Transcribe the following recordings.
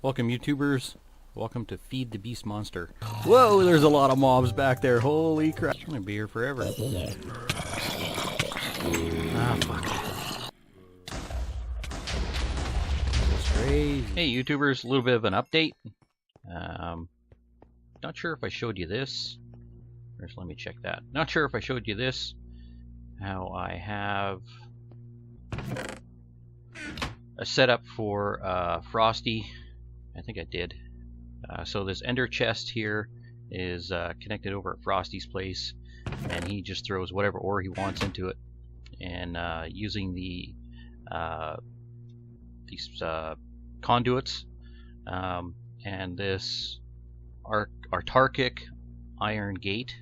Welcome, YouTubers. Welcome to Feed the Beast Monster. Whoa, there's a lot of mobs back there. Holy crap. I'm gonna be here forever. Ah, fuck. That's crazy. Hey, YouTubers, a little bit of an update. Not sure if I showed you this. First, let me check that. Not sure if I showed you this. How I have a setup for Frosty. I think I did. So this ender chest here is connected over at Frosty's place, and he just throws whatever ore he wants into it. And using the these conduits and this autarkic iron gate.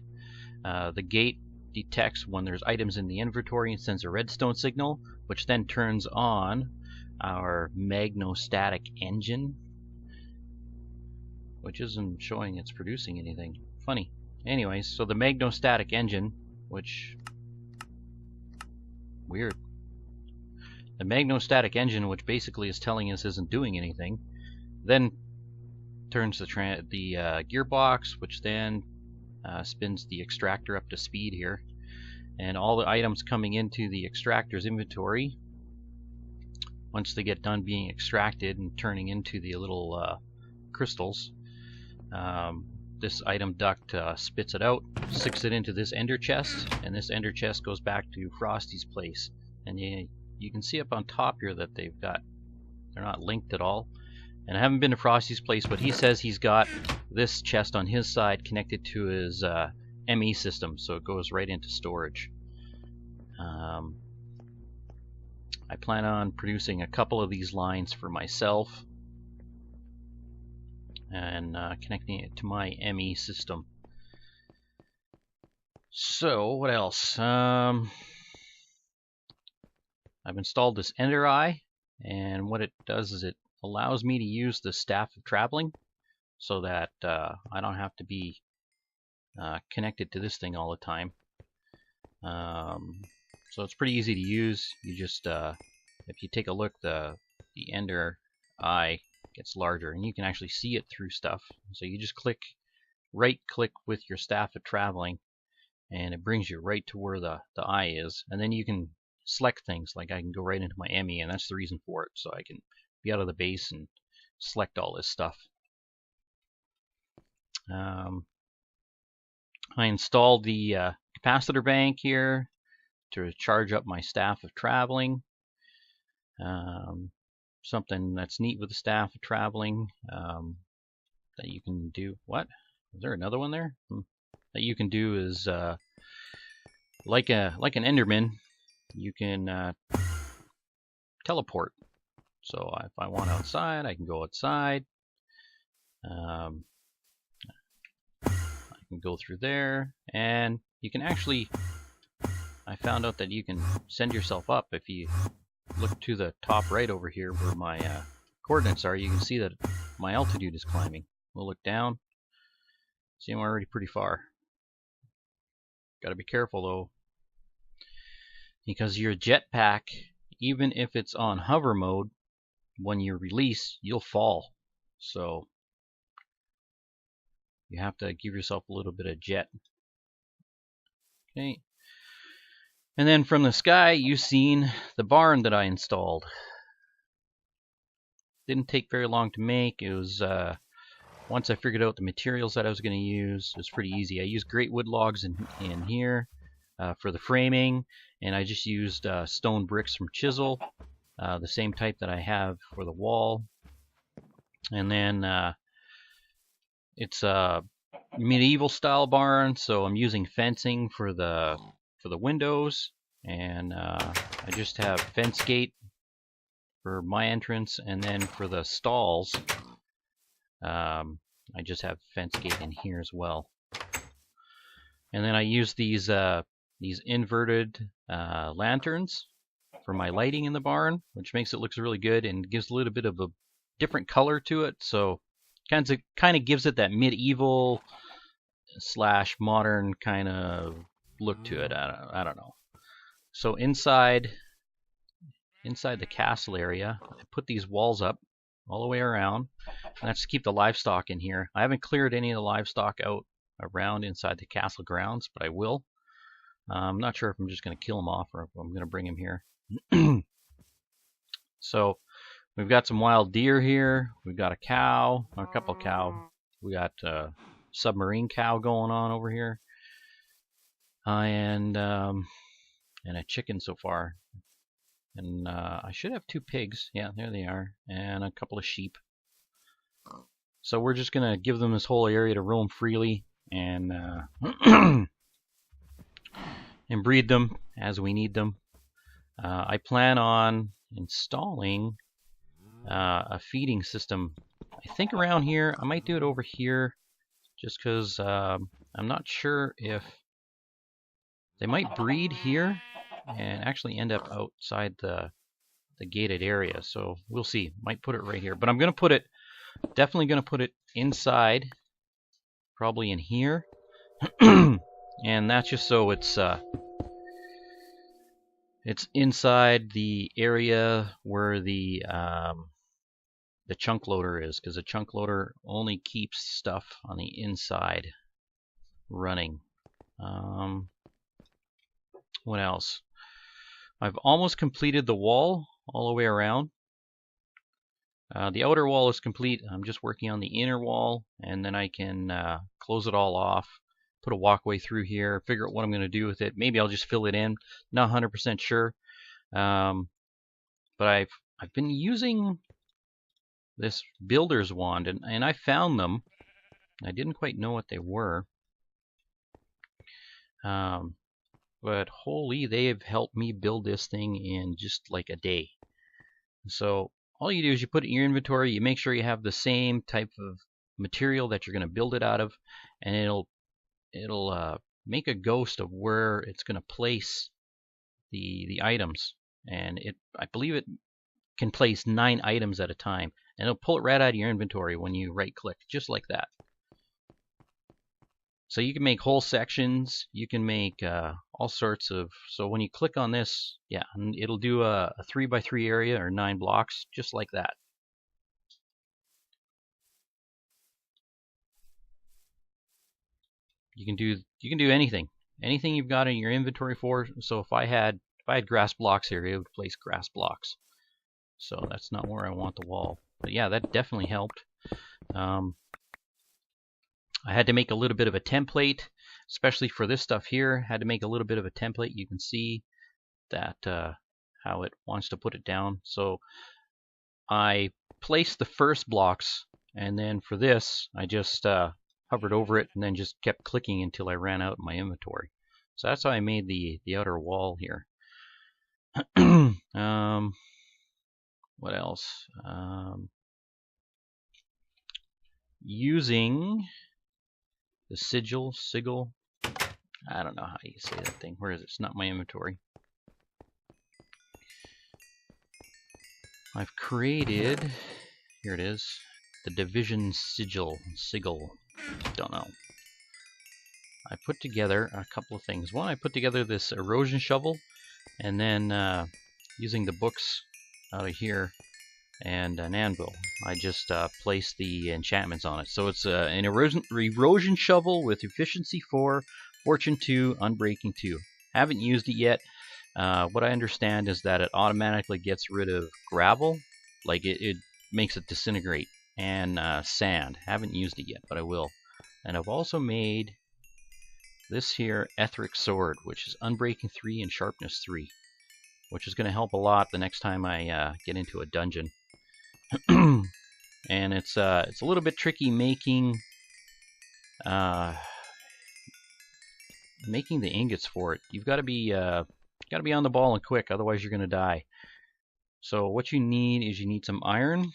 The gate detects when there's items in the inventory and sends a redstone signal, which then turns on our magnostatic engine, which isn't showing it's producing anything. Funny. Anyways, so the magnostatic engine, which... weird. The magnostatic engine, which basically is telling us isn't doing anything, then turns the gearbox, which then spins the extractor up to speed here. And all the items coming into the extractor's inventory, once they get done being extracted and turning into the little crystals, this item duct spits it out, sticks it into this ender chest, and this ender chest goes back to Frosty's place. And you can see up on top here that they're not linked at all. And I haven't been to Frosty's place, but he says he's got this chest on his side connected to his ME system, so it goes right into storage. I plan on producing a couple of these lines for myself and connecting it to my ME system. So what else? I've installed this Ender Eye, and what it does is it allows me to use the Staff of Traveling so that I don't have to be connected to this thing all the time. So it's pretty easy to use. You just, if you take a look, the Ender Eye gets larger, and you can actually see it through stuff. So you just right click with your Staff of Traveling, and it brings you right to where the eye is. And then you can select things, like I can go right into my ME, and that's the reason for it, so I can be out of the base and select all this stuff. I installed the capacitor bank here to charge up my Staff of Traveling. Something that's neat with the Staff of Traveling that you can do. What? Is there another one there? That you can do is like an Enderman, you can teleport. So if I want outside, I can go outside. I can go through there, and you can actually, I found out that you can send yourself up. If you look to the top right over here where my coordinates are, you can see that my altitude is climbing. We'll look down. See, I'm already pretty far. Gotta be careful though, because your jetpack, even if it's on hover mode, when you release, you'll fall. So you have to give yourself a little bit of jet. Okay. And then from the sky, you've seen the barn that I installed. Didn't take very long to make. It was once I figured out the materials that I was going to use, it was pretty easy. I used great wood logs in here for the framing, and I just used stone bricks from Chisel, the same type that I have for the wall. And then it's a medieval style barn, so I'm using fencing for the windows, and I just have fence gate for my entrance, and then for the stalls I just have fence gate in here as well. And then I use these inverted lanterns for my lighting in the barn, which makes it look really good and gives a little bit of a different color to it. So kind of gives it that medieval / modern kind of look to it. I don't know. So inside the castle area, I put these walls up all the way around, That's to keep the livestock in here. I haven't cleared any of the livestock out around inside the castle grounds, but I will. I'm not sure if I'm just going to kill them off or if I'm going to bring them here. So we've got some wild deer here. We've got a cow, or a couple of cow. We got submarine cow going on over here, and a chicken so far. And I should have 2 pigs. Yeah, there they are, and a couple of sheep. So we're just gonna give them this whole area to roam freely and and breed them as we need them. I plan on installing a feeding system. I think around here. I might do it over here, just because I'm not sure if they might breed here and actually end up outside the gated area. So we'll see. Might put it right here, but I'm gonna put it. Definitely going to put it inside, probably in here, and that's just so it's inside the area where the chunk loader is, because the chunk loader only keeps stuff on the inside running. What else? I've almost completed the wall all the way around. The outer wall is complete. I'm just working on the inner wall, and then I can close it all off, put a walkway through here, figure out what I'm going to do with it. Maybe I'll just fill it in. Not 100% sure. But I've been using this builder's wand, and I found them. I didn't quite know what they were. But holy, they have helped me build this thing in just like a day. So all you do is you put it in your inventory, you make sure you have the same type of material that you're going to build it out of, and it'll make a ghost of where it's going to place the items. And I believe it can place 9 items at a time, and it'll pull it right out of your inventory when you right click, just like that. So you can make whole sections, you can make all sorts of, so when you click on this, yeah, it'll do a 3x3 area or 9 blocks, just like that. You can do anything you've got in your inventory for. So if I had grass blocks here, it would place grass blocks. So that's not where I want the wall. But yeah, that definitely helped. I had to make a little bit of a template, especially for this stuff here. Had to make a little bit of a template. You can see that how it wants to put it down. So I placed the first blocks, and then for this, I just hovered over it and then just kept clicking until I ran out of my inventory. So that's how I made the outer wall here. What else? Using the sigil, I don't know how you say that thing. Where is it? It's not my inventory. I've created, here it is, the division sigil. Don't know. I put together a couple of things. One, I put together this erosion shovel, and then using the books out of here and an anvil, I just placed the enchantments on it. So it's an erosion shovel with efficiency 4, fortune 2, unbreaking 2. Haven't used it yet. What I understand is that it automatically gets rid of gravel, like it makes it disintegrate, and sand. Haven't used it yet, but I will. And I've also made this here etheric sword, which is unbreaking 3 and sharpness 3, which is going to help a lot the next time I get into a dungeon. And it's a little bit tricky making the ingots for it. You've got to be on the ball and quick, otherwise you're going to die. So what you need is some iron,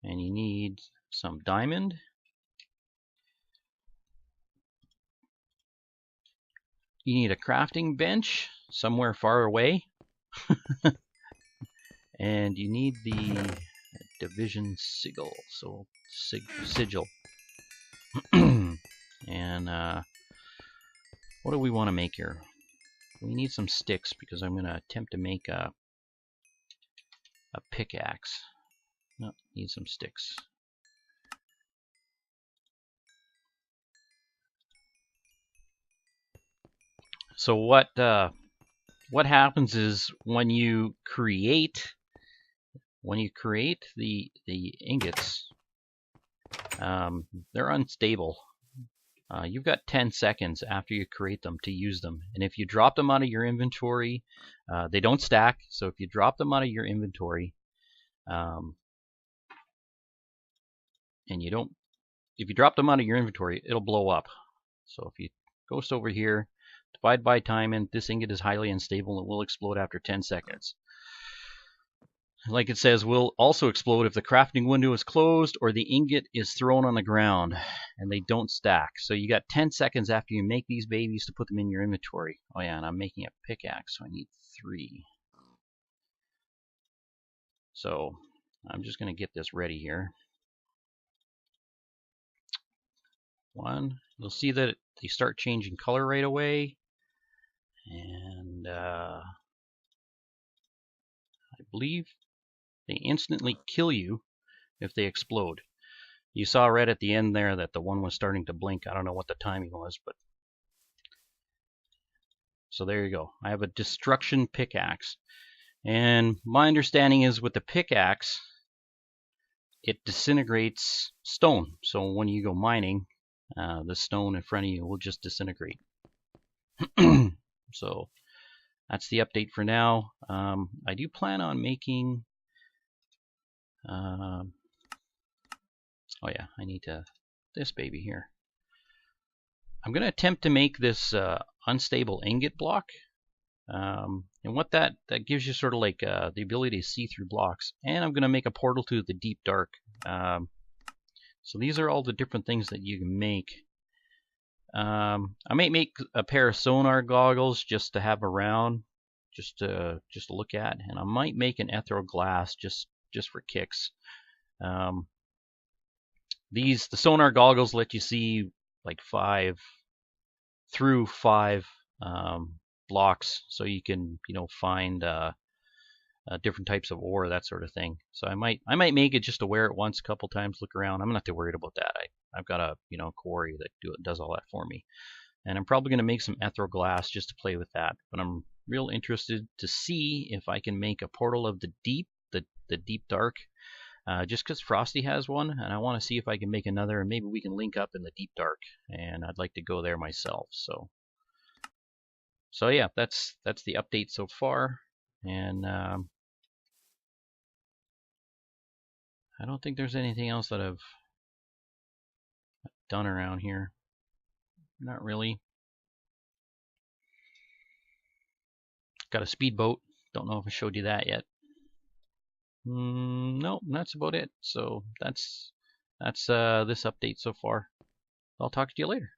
and you need some diamond. You need a crafting bench somewhere far away. And you need the division sigil. So sigil. And what do we want to make here? We need some sticks, because I'm going to attempt to make a a pickaxe. No, need some sticks. So what happens is when you create the ingots, they're unstable. You've got 10 seconds after you create them to use them, and if you drop them out of your inventory, they don't stack. So if you drop them out of your inventory, and if you drop them out of your inventory, it'll blow up. So if you go over here, divide by time, and this ingot is highly unstable, it will explode after 10 seconds. Like it says, will also explode if the crafting window is closed or the ingot is thrown on the ground and they don't stack. So you got 10 seconds after you make these babies to put them in your inventory. Oh yeah, and I'm making a pickaxe, so I need 3. So I'm just going to get this ready here. 1. You'll see that they start changing color right away. And I believe they instantly kill you if they explode. You saw right at the end there that the one was starting to blink. I don't know what the timing was, but so there you go. I have a destruction pickaxe. And my understanding is with the pickaxe, it disintegrates stone. So when you go mining, the stone in front of you will just disintegrate. So that's the update for now. I do plan on making... oh yeah, I need this baby here. I'm going to attempt to make this unstable ingot block. And what that gives you sort of like the ability to see through blocks. And I'm going to make a portal to the deep dark. So these are all the different things that you can make. I might make a pair of sonar goggles just to have around, just to look at, and I might make an ethereal glass just for kicks. The sonar goggles let you see like 5 blocks, so you can find different types of ore, that sort of thing. So I might make it just to wear it once, a couple times, look around. I'm not too worried about that. I've got a quarry that does all that for me, and I'm probably going to make some ethereal glass just to play with that. But I'm real interested to see if I can make a portal of the deep dark, just because Frosty has one, and I want to see if I can make another, and maybe we can link up in the deep dark. And I'd like to go there myself. So yeah, that's the update so far, and I don't think there's anything else that I've done around here. Not really. Got a speedboat. Don't know if I showed you that yet. No, that's about it. So that's this update so far. I'll talk to you later.